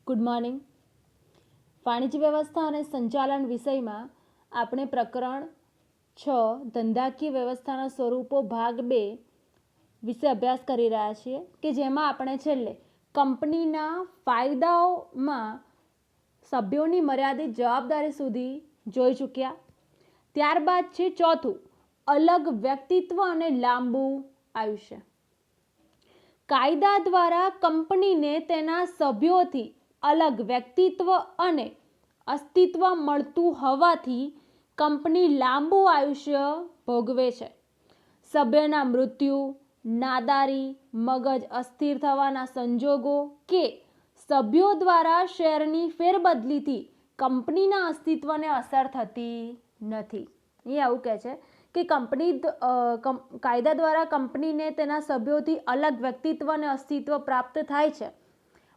Good morning. વાણિજ્ય વ્યવસ્થા અને સંચાલન વિષયમાં આપણે પ્રકરણ 6 ધંધાકીય વ્યવસ્થાના સ્વરૂપો ભાગ 2 વિશે અભ્યાસ કરી રહ્યા છીએ કે જેમાં આપણે છેલ્લે કંપનીના ફાયદાઓમાં સભ્યોની મર્યાદિત જવાબદારી સુધી જોઈ ચૂક્યા. ત્યારબાદ છે ચોથું, અલગ વ્યક્તિત્વ અને લાંબુ આયુષ્ય. કાયદા દ્વારા કંપનીને તેના સભ્યોથી અલગ વ્યક્તિત્વ અને અસ્તિત્વ મળતું હોવાથી કંપની લાંબુ આયુષ્ય ભોગવે છે. સભ્યના મૃત્યુ, નાદારી, મગજ અસ્થિર થવાના સંજોગો કે સભ્યો દ્વારા શેરની ફેરબદલીથી કંપનીના અસ્તિત્વને અસર થતી નથી. એ આવું કહે છે કે કાયદા દ્વારા કંપનીને તેના સભ્યોથી અલગ વ્યક્તિત્વ અને અસ્તિત્વ પ્રાપ્ત થાય છે,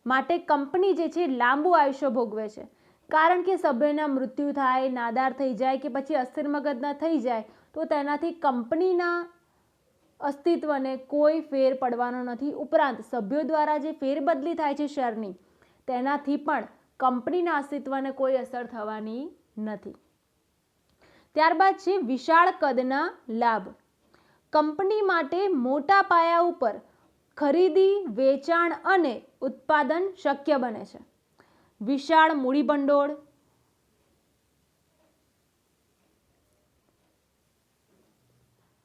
માટે કંપની જે છે લાંબુ આયુષ્ય ભોગવે છે. કારણ કે સભ્યના મૃત્યુ થાય, નાદાર થઈ જાય કે પછી અસ્થિર મગજના થઈ જાય તો તેનાથી કંપનીના અસ્તિત્વને કોઈ ફેર પડવાનો નથી. ઉપરાંત સભ્યો દ્વારા જે ફેરબદલી થાય છે શેરની, તેનાથી પણ કંપનીના અસ્તિત્વને કોઈ અસર થવાની નથી. ત્યારબાદ છે વિશાળ કદના લાભ. કંપની માટે મોટા પાયા ઉપર ખરીદી, વેચાણ અને ઉત્પાદન શક્ય બને છે. વિશાળ મૂડીભંડોળ,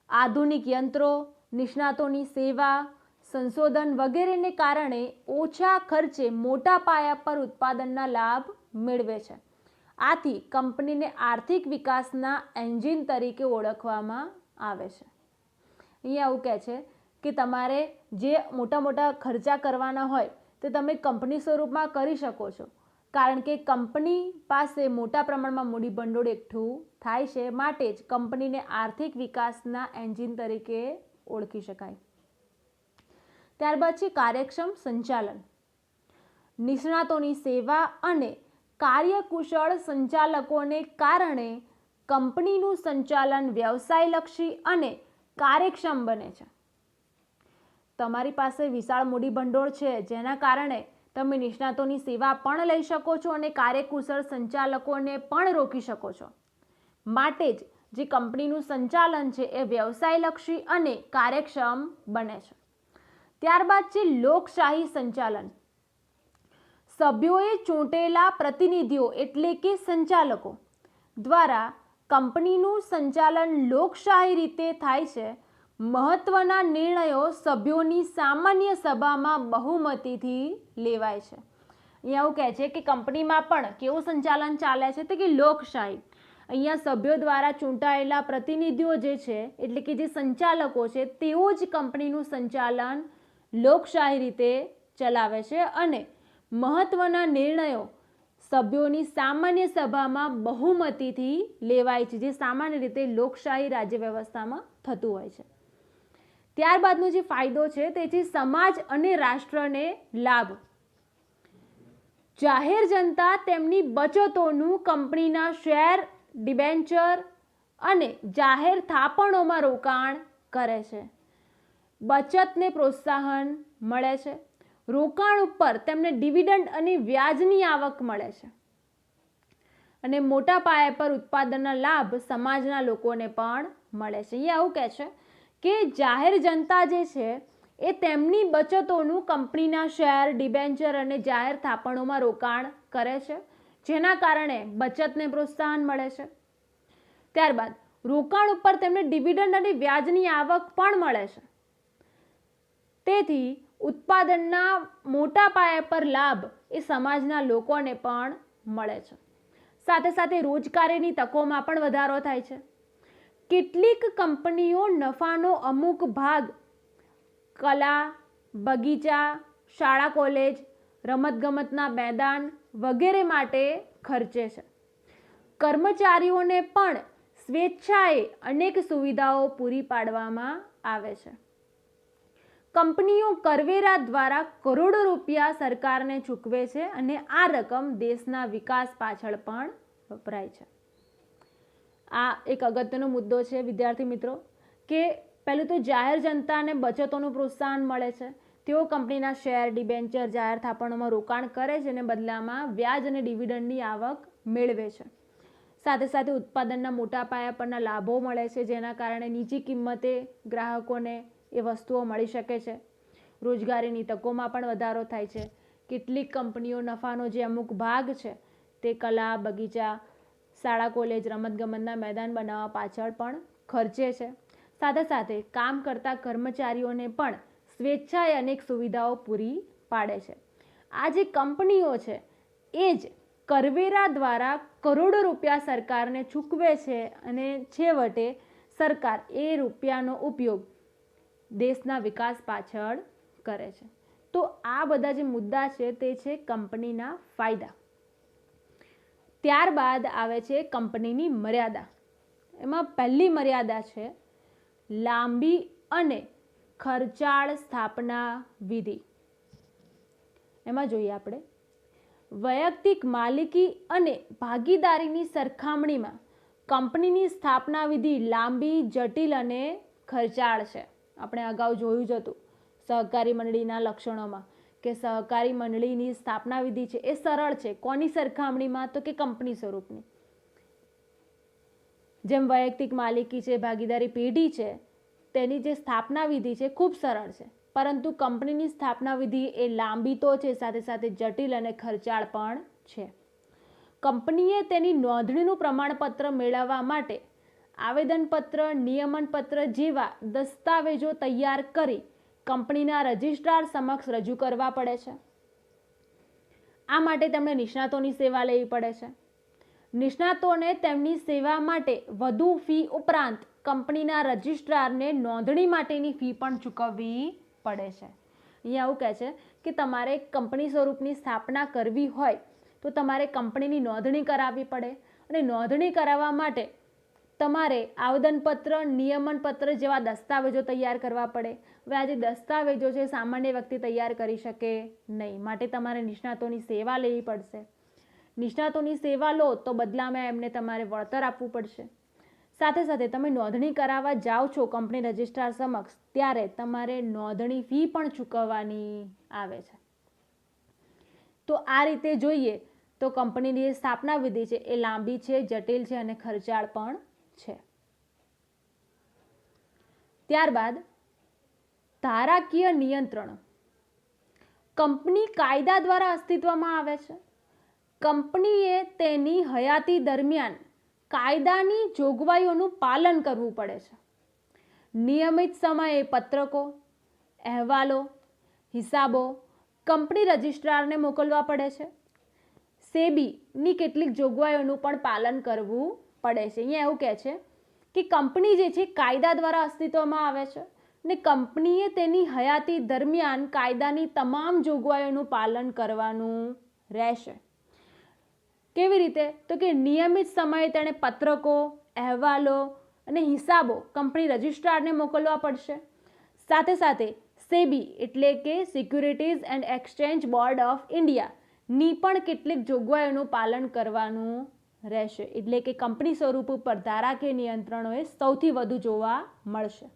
આધુનિક યંત્રો, નિષ્ણાતોની સેવા, સંશોધન વગેરેને કારણે ઓછા ખર્ચે મોટા પાયા પર ઉત્પાદનના લાભ મેળવે છે. આથી કંપનીને આર્થિક વિકાસના એન્જિન તરીકે ઓળખવામાં આવે છે. અહીંયા આવું કહે છે કે તમારે જે મોટા મોટા ખર્ચા કરવાના હોય તે તમે કંપની સ્વરૂપમાં કરી શકો છો, કારણ કે કંપની પાસે મોટા પ્રમાણમાં મૂડીભંડોળ એકઠું થાય છે, માટે જ કંપનીને આર્થિક વિકાસના એન્જિન તરીકે ઓળખી શકાય. ત્યારબાદ છે કાર્યક્ષમ સંચાલન. નિષ્ણાતોની સેવા અને કાર્યકુશળ સંચાલકોને કારણે કંપનીનું સંચાલન વ્યવસાયલક્ષી અને કાર્યક્ષમ બને છે. તમારી પાસે વિશાળ મૂડીભંડોળ છે, જેના કારણે તમે નિષ્ણાતોની સેવા પણ લઈ શકો છો અને કાર્યકુશળ સંચાલકોને પણ રોકી શકો છો. માટે જ જે કંપનીનું સંચાલન છે એ વ્યવસાયલક્ષી અને કાર્યક્ષમ બને છે. ત્યારબાદ છે લોકશાહી સંચાલન. સભ્યોએ ચૂંટેલા પ્રતિનિધિઓ એટલે કે સંચાલકો દ્વારા કંપનીનું સંચાલન લોકશાહી રીતે થાય છે. મહત્વના નિર્ણયો સભ્યોની સામાન્ય સભામાં બહુમતીથી લેવાય છે. અહીંયા આવું કહે છે કે કંપનીમાં પણ કેવું સંચાલન ચાલે છે, તો કે લોકશાહી. અહીંયા સભ્યો દ્વારા ચૂંટાયેલા પ્રતિનિધિઓ જે છે એટલે કે જે સંચાલકો છે તેઓ જ કંપનીનું સંચાલન લોકશાહી રીતે ચલાવે છે અને મહત્વના નિર્ણયો સભ્યોની સામાન્ય સભામાં બહુમતીથી લેવાય છે, જે સામાન્ય રીતે લોકશાહી રાજ્ય વ્યવસ્થામાં થતું હોય છે. ત્યારબાદનો જે ફાયદો છે તે છે સમાજ અને રાષ્ટ્રને લાભ. જાહેર જનતા તેમની બચતોનું કંપનીના શેર, ડિબેન્ચર અને જાહેર થાપણોમાં રોકાણ કરે છે. બચતને પ્રોત્સાહન મળે છે. રોકાણ ઉપર તેમને ડિવિડન્ડ અને વ્યાજની આવક મળે છે અને મોટા પાયા પર ઉત્પાદનના લાભ સમાજના લોકોને પણ મળે છે. એ આવું કહે છે કે જાહેર જનતા જે છે એ તેમની બચતોનું કંપનીના શેર, ડિબેન્ચર અને જાહેર થાપણોમાં રોકાણ કરે છે, જેના કારણે બચતને પ્રોત્સાહન મળે છે. ત્યારબાદ રોકાણ ઉપર તેમને ડિવિડન્ડ અને વ્યાજની આવક પણ મળે છે. તેથી ઉત્પાદનના મોટા પાયા પર લાભ એ સમાજના લોકોને પણ મળે છે. સાથે સાથે રોજગારીની તકોમાં પણ વધારો થાય છે. કેટલીક કંપનીઓ નફાનો અમુક ભાગ કલા, બગીચા, શાળા કોલેજ, રમતગમતના મેદાન વગેરે માટે ખર્ચે છે. કર્મચારીઓને પણ સ્વેચ્છાએ અનેક સુવિધાઓ પૂરી પાડવામાં આવે છે. કંપનીઓ કરવેરા દ્વારા કરોડો રૂપિયા સરકારને ચૂકવે છે અને આ રકમ દેશના વિકાસ પાછળ પણ વપરાય છે. આ એક અગત્યનો મુદ્દો છે વિદ્યાર્થી મિત્રો, કે પહેલું તો જાહેર જનતાને બચતોનું પ્રોત્સાહન મળે છે. તેઓ કંપનીના શેર, ડિબેન્ચર, જાહેર થાપણોમાં રોકાણ કરે છે અને બદલામાં વ્યાજ અને ડિવિડન્ડની આવક મેળવે છે. સાથે સાથે ઉત્પાદનના મોટા પાયા પરના લાભો મળે છે, જેના કારણે નીચી કિંમતે ગ્રાહકોને એ વસ્તુઓ મળી શકે છે. રોજગારીની તકોમાં પણ વધારો થાય છે. કેટલીક કંપનીઓ નફાનો જે અમુક ભાગ છે તે કલા, બગીચા, શાળા, કોલેજ, રમતગમતના મેદાન બનાવવા પાછળ પણ ખર્ચે છે. સાથે સાથે કામ કરતા કર્મચારીઓને પણ સ્વેચ્છાએ અનેક સુવિધાઓ પૂરી પાડે છે. આ જે કંપનીઓ છે એ જ કરવેરા દ્વારા કરોડો રૂપિયા સરકારને ચૂકવે છે અને છેવટે સરકાર એ રૂપિયાનો ઉપયોગ દેશના વિકાસ પાછળ કરે છે. તો આ બધા જે મુદ્દા છે તે છે કંપનીના ફાયદા. ત્યારબાદ આવે છે કંપનીની મર્યાદા. એમાં પહેલી મર્યાદા છે લાંબી અને ખર્ચાળ સ્થાપના વિધિ. એમાં જોઈએ આપણે વૈયક્તિક માલિકી અને ભાગીદારીની સરખામણીમાં કંપનીની સ્થાપના વિધિ લાંબી, જટિલ અને ખર્ચાળ છે. આપણે અગાઉ જોયું જ હતું સહકારી મંડળીના લક્ષણોમાં કે સહકારી મંડળીની સ્થાપના વિધિ છે એ સરળ છે. કોની સરખામણીમાં? તો કે કંપની સ્વરૂપની. જેમ વૈયક્તિક માલિકી છે, ભાગીદારી પેઢી છે, તેની જે સ્થાપના વિધિ છે ખૂબ સરળ છે, પરંતુ કંપનીની સ્થાપના વિધિ એ લાંબી તો છે, સાથે સાથે જટિલ અને ખર્ચાળ પણ છે. કંપનીએ તેની નોંધણીનું પ્રમાણપત્ર મેળવવા માટે આવેદનપત્ર, નિયમનપત્ર જેવા દસ્તાવેજો તૈયાર કરી કંપનીના રજિસ્ટ્રાર સમક્ષ રજૂ કરવા પડે છે. આ માટે તેમણે નિષ્ણાતોની સેવા લેવી પડે છે. નિષ્ણાતોને તેમની સેવા માટે વધુ ફી ઉપરાંત કંપનીના રજિસ્ટ્રારને નોંધણી માટેની ફી પણ ચૂકવવી પડે છે. અહીંયા એવું કહે છે કે તમારે કંપની સ્વરૂપની સ્થાપના કરવી હોય તો તમારે કંપનીની નોંધણી કરાવવી પડે અને નોંધણી કરાવવા માટે તમારે આવેદનપત્ર, નિયમનપત્ર જેવા દસ્તાવેજો તૈયાર કરવા પડે. હવે આ જે દસ્તાવેજો છે સામાન્ય વ્યક્તિ તૈયાર કરી શકે નહીં, માટે તમારે નિષ્ણાતોની સેવા લેવી પડશે. નિષ્ણાતોની સેવા લો તો બદલામાં એમને તમારે વળતર આપવું પડશે. સાથે સાથે તમે નોંધણી કરાવવા જાઓ છો કંપની રજિસ્ટ્રાર સમક્ષ ત્યારે તમારે નોંધણી ફી પણ ચૂકવવાની આવે છે. તો આ રીતે જોઈએ તો કંપનીની જે સ્થાપના વિધિ છે એ લાંબી છે, જટિલ છે અને ખર્ચાળ પણ છે. ત્યારબાદ ધારાકીય નિયંત્રણો. કંપની કાયદા દ્વારા અસ્તિત્વમાં આવે છે. કંપનીએ તેની હયાતી દરમિયાન કાયદાની જોગવાઈઓનું પાલન કરવું પડે છે. નિયમિત સમયે પત્રકો, અહેવાલો, હિસાબો કંપની રજિસ્ટ્રારને મોકલવા પડે છે. સેબીની કેટલીક જોગવાઈઓનું પણ પાલન કરવું પડે છે. અહીંયા એવું કહે છે કે કંપની જે છે કાયદા દ્વારા અસ્તિત્વમાં આવે છે ને કંપનીએ તેની હયાતી દરમિયાન કાયદાની તમામ જોગવાઈઓનું પાલન કરવાનું રહેશે. કેવી રીતે? તો કે નિયમિત સમયે તેણે પત્રકો, અહેવાલો અને હિસાબો કંપની રજિસ્ટ્રારને મોકલવા પડશે. સાથે સાથે સેબી એટલે કે securities and exchange board of ઇન્ડિયાની પણ કેટલીક જોગવાઈઓનું પાલન કરવાનું રહેશે. એટલે કે કંપની સ્વરૂપ ઉપર ધારાકીય નિયંત્રણો એ સૌથી વધુ જોવા મળશે.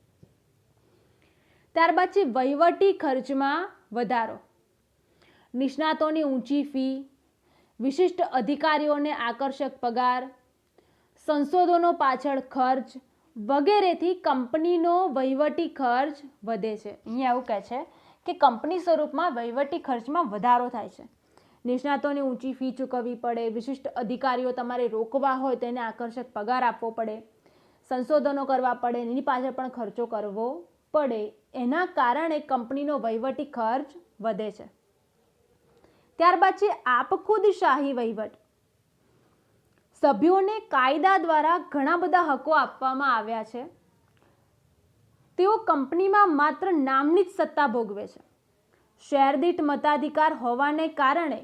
ત્યારબાદ છે વહીવટી ખર્ચમાં વધારો. નિષ્ણાતોની ઊંચી ફી, વિશિષ્ટ અધિકારીઓને આકર્ષક પગાર, સંશોધનો પાછળ ખર્ચ વગેરેથી કંપનીનો વહીવટી ખર્ચ વધે છે. અહીંયા એવું કહે છે કે કંપની સ્વરૂપમાં વહીવટી ખર્ચમાં વધારો થાય છે. નિષ્ણાતોને ઊંચી ફી ચૂકવવી પડે, વિશિષ્ટ અધિકારીઓ તમારે રોકવા હોય તેને આકર્ષક પગાર આપવો પડે, સંશોધનો કરવા પડે, એની પાછળ પણ ખર્ચો કરવો પડે. એના કારણે કંપનીનો વહીવટી ખર્ચ વધે છે. ત્યારબાદ છે આપખુદશાહી વહીવટ. સભ્યોને કાયદા દ્વારા ઘણા બધા હકો આપવામાં આવ્યા છે. તેઓ કંપનીમાં માત્ર નામની જ સત્તા ભોગવે છે. શેરદીઠ મતાધિકાર હોવાને કારણે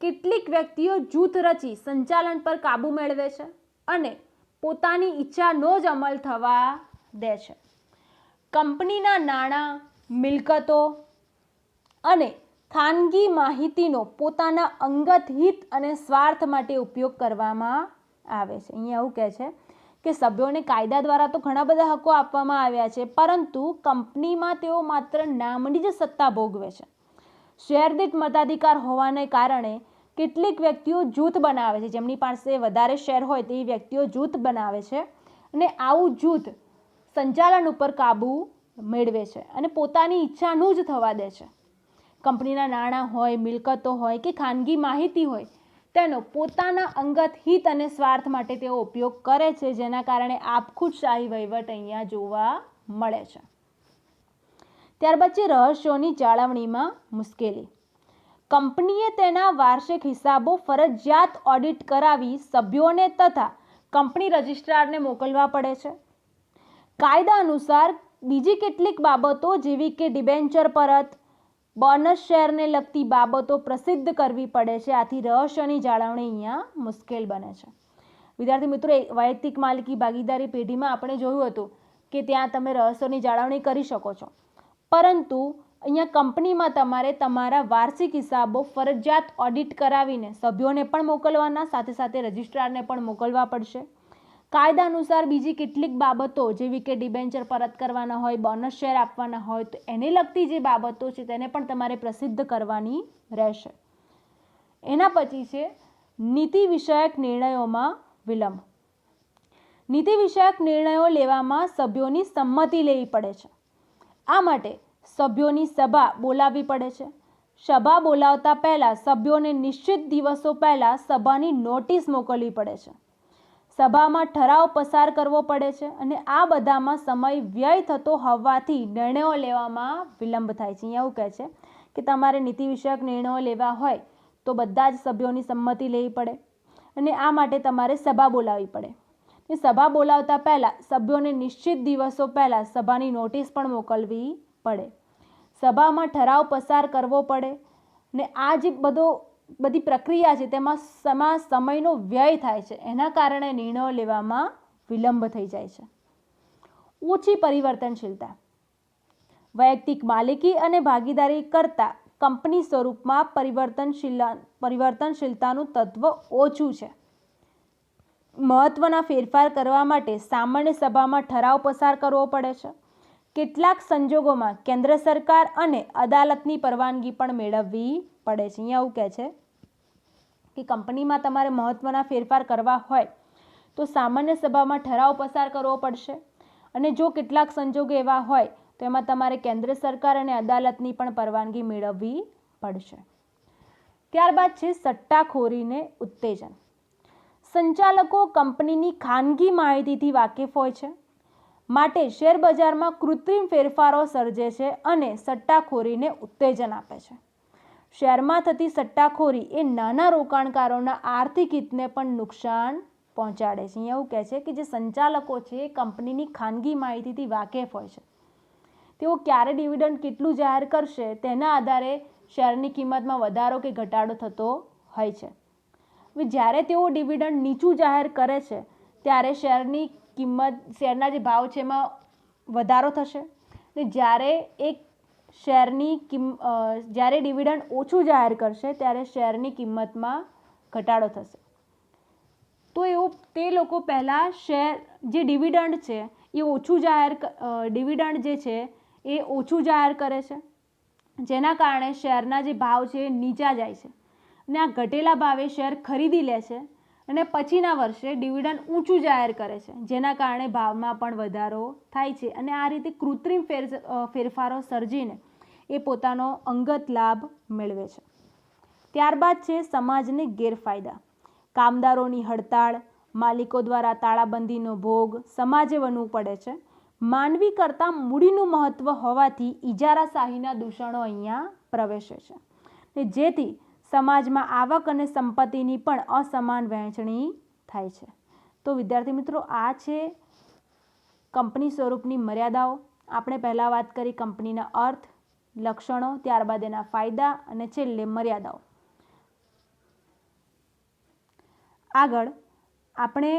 કેટલીક વ્યક્તિઓ જૂથ રચી સંચાલન પર કાબૂ મેળવે છે અને પોતાની ઈચ્છાનો જ અમલ થવા દે છે. કંપનીના નાણાં, મિલકતો અને ખાનગી માહિતીનો પોતાના અંગત હિત અને સ્વાર્થ માટે ઉપયોગ કરવામાં આવે છે. અહીંયા એવું કહે છે કે સભ્યોને કાયદા દ્વારા તો ઘણા બધા હકો આપવામાં આવ્યા છે, પરંતુ કંપનીમાં તેઓ માત્ર નામની જ સત્તા ભોગવે છે. શેર દીઠ મતાધિકાર હોવાને કારણે કેટલીક વ્યક્તિઓ જૂથ બનાવે છે, જેમની પાસે વધારે શેર હોય તે વ્યક્તિઓ જૂથ બનાવે છે અને આવું જૂથ સંચાલન ઉપર કાબૂ મેળવે છે અને પોતાની ઈચ્છાનું જ થવા દે છે. કંપનીના નાણાં હોય, મિલકતો હોય કે ખાનગી માહિતી હોય, તેનો પોતાના અંગત હિત અને સ્વાર્થ માટે તેઓ ઉપયોગ કરે છે, જેના કારણે આપખુદશાહી વહીવટ અહીંયા જોવા મળે છે. ત્યારબાદ છે રહસ્યોની જાળવણીમાં મુશ્કેલી. કંપનીએ તેના વાર્ષિક હિસાબો ફરજિયાત ઓડિટ કરાવી સભ્યોને તથા કંપની રજિસ્ટ્રારને મોકલવા પડે છે. કાયદા અનુસાર બીજી કેટલીક બાબતો જેવી કે ડિબેન્ચર પરત, બોનસ શેરને લગતી બાબતો પ્રસિદ્ધ કરવી પડે છે. આથી રહસ્યની જાળવણી અહીંયા મુશ્કેલ બને છે. વિદ્યાર્થી મિત્રો, વૈયક્તિક માલિકી ભાગીદારી પેઢીમાં આપણે જોયું હતું કે ત્યાં તમે રહસ્યોની જાળવણી કરી શકો છો, પરંતુ અહીંયા કંપનીમાં તમારે તમારા વાર્ષિક હિસાબો ફરજિયાત ઓડિટ કરાવીને સભ્યોને પણ મોકલવાના, સાથે સાથે રજિસ્ટ્રારને પણ મોકલવા પડશે. કાયદા અનુસાર બીજી કેટલીક બાબતો જેવી કે ડિબેન્ચર પરત કરવાના હોય, બોનસ શેર આપવાના હોય, તો એને લગતી જે બાબતો છે તેને પણ તમારે પ્રસિદ્ધ કરવાની રહેશે. એના પછી છે નીતિ વિષયક નિર્ણયોમાં વિલંબ. નીતિ વિષયક નિર્ણયો લેવામાં સભ્યોની સંમતિ લેવી પડે છે. આ માટે સભ્યોની સભા બોલાવવી પડે છે. સભા બોલાવતા પહેલા સભ્યોને નિશ્ચિત દિવસો પહેલા સભાની નોટિસ મોકલવી પડે છે. સભામાં ઠરાવ પસાર કરવો પડે છે અને આ બધામાં સમય વ્યય થતો હોવાથી નિર્ણયો લેવામાં વિલંબ થાય છે. અહીંયા એવું કહે છે કે તમારે નીતિ વિષયક નિર્ણયો લેવા હોય તો બધા જ સભ્યોની સંમતિ લેવી પડે અને આ માટે તમારે સભા બોલાવવી પડે. સભા બોલાવતા પહેલાં સભ્યોને નિશ્ચિત દિવસો પહેલાં સભાની નોટિસ પણ મોકલવી પડે. સભામાં ઠરાવ પસાર કરવો પડે ને આ જે બધી પ્રક્રિયા છે તેમાં સમયનો વ્યય થાય છે. એના કારણે નિર્ણયો લેવામાં વિલંબ થઈ જાય છે. ઓછી પરિવર્તનશીલતા. વૈયક્તિક માલિકી અને ભાગીદારી કરતાં કંપની સ્વરૂપમાં પરિવર્તનશીલતાનું તત્વ ઓછું છે. મહત્વના ફેરફાર કરવા માટે સામાન્ય સભામાં ઠરાવ પસાર કરવો પડે છે. કેટલાક સંજોગોમાં કેન્દ્ર સરકાર અને અદાલતની પરવાનગી પણ મેળવવી પડે છે. અહીંયા એવું કહે છે કે કંપનીમાં તમારે મહત્વના ફેરફાર કરવા હોય તો સામાન્ય સભામાં ઠરાવ પસાર કરવો પડશે અને જો કેટલાક સંજોગો એવા હોય તો એમાં તમારે કેન્દ્ર સરકાર અને અદાલતની પણ પરવાનગી મેળવવી પડશે. ત્યારબાદ છે સટ્ટાખોરીને ઉત્તેજન. સંચાલકો કંપનીની ખાનગી માહિતીથી વાકેફ હોય છે, માટે શેરબજારમાં કૃત્રિમ ફેરફારો સર્જે છે અને સટ્ટાખોરીને ઉત્તેજન આપે છે. શેરમાં થતી સટ્ટાખોરી એ નાના રોકાણકારોના આર્થિક હિતને પણ નુકસાન પહોંચાડે છે. અહીંયા એવું કહે છે કે જે સંચાલકો છે એ કંપનીની ખાનગી માહિતીથી વાકેફ હોય છે. તેઓ ક્યારે ડિવિડન્ડ કેટલું જાહેર કરશે તેના આધારે શેરની કિંમતમાં વધારો કે ઘટાડો થતો હોય છે. જ્યારે તેઓ ડિવિડન્ડ નીચું જાહેર કરે છે ત્યારે શેરની કિંમત, શેરના જે ભાવ છે એમાં વધારો થશે ને જ્યારે જ્યારે ડિવિડન્ડ ઓછું જાહેર કરશે ત્યારે શેરની કિંમતમાં ઘટાડો થશે. તો એવું તે લોકો પહેલાં શેર જે ડિવિડન્ડ છે એ ડિવિડન્ડ જે છે એ ઓછું જાહેર કરે છે, જેના કારણે શેરના જે ભાવ છે એ નીચા જાય છે અને આ ઘટેલા ભાવે શેર ખરીદી લે છે અને પછીના વર્ષે ડિવિડન્ડ ઊંચું જાહેર કરે છે, જેના કારણે ભાવમાં પણ વધારો થાય છે અને આ રીતે કૃત્રિમ ફેરફારો સર્જીને એ પોતાનો અંગત લાભ મેળવે છે. ત્યારબાદ છે સમાજને ગેરફાયદા. કામદારોની હડતાળ, માલિકો દ્વારા તાળાબંધીનો ભોગ સમાજે બનવું પડે છે. માનવી કરતાં મૂડીનું મહત્વ હોવાથી ઇજારાશાહીના દૂષણો અહીંયા પ્રવેશે છે ને જેથી સમાજમાં આવક અને સંપત્તિની પણ અસમાન વહેંચણી થાય છે. તો વિદ્યાર્થી મિત્રો, આ છે કંપની સ્વરૂપની મર્યાદાઓ. આપણે પહેલાં વાત કરી કંપનીના અર્થ, લક્ષણો, ત્યારબાદ એના ફાયદા અને છેલ્લે મર્યાદાઓ. આગળ આપણે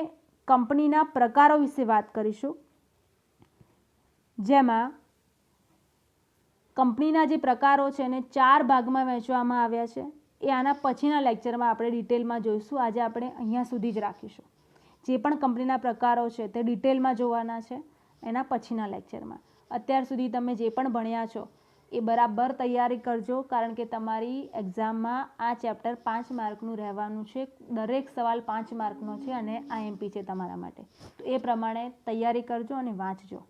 કંપનીના પ્રકારો વિશે વાત કરીશું, જેમાં કંપનીના જે પ્રકારો છે એને 4 ભાગમાં વહેંચવામાં આવ્યા છે. એ આના પછીના લેક્ચરમાં આપણે ડિટેલમાં જોઈશું. આજે આપણે અહીંયા સુધી જ રાખીશું. જે પણ કંપનીના પ્રકારો છે તે ડિટેલમાં જોવાના છે એના પછીના લેક્ચરમાં. અત્યાર સુધી તમે જે પણ ભણ્યા છો એ બરાબર તૈયારી કરજો, કારણ કે તમારી એક્ઝામમાં આ ચેપ્ટર 5 માર્કનું રહેવાનું છે. દરેક સવાલ 5 માર્કનો છે અને IMP છે તમારા માટે. તો એ પ્રમાણે તૈયારી કરજો અને વાંચજો.